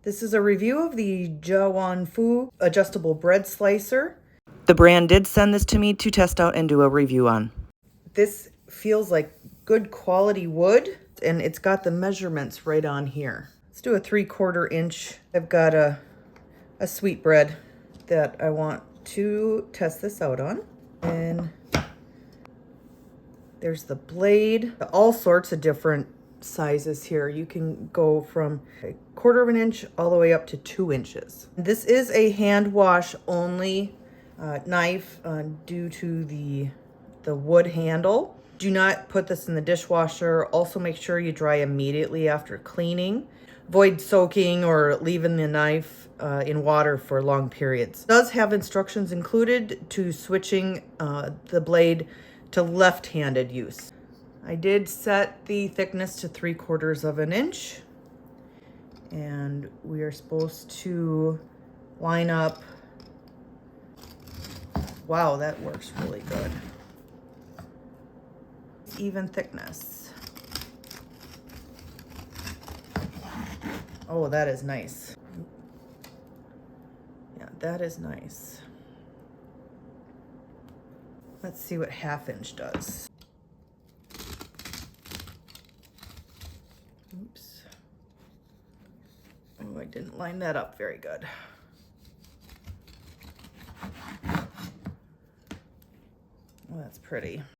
This is a review of the Jawanfu adjustable bread slicer. The brand did send this to me to test out and do a review on. This feels like good quality wood, and it's got the measurements right on here. Let's do a 3/4 inch. I've got a sweet bread that I want to test this out on. And there's the blade, all sorts of different sizes here. You can go from 1/4 inch all the way up to 2 inches. This is a hand wash only knife due to the wood handle. Do not put this in the dishwasher. Also make sure you dry immediately after cleaning. Avoid soaking or leaving the knife in water for long periods. It does have instructions included to switching the blade to left-handed use. I did set the thickness to 3/4 inch, and we are supposed to line up. Wow, that works really good. Even thickness. Oh, that is nice. Yeah, that is nice. Let's see what 1/2 inch does. Oops. Oh, I didn't line that up very good. Oh, that's pretty.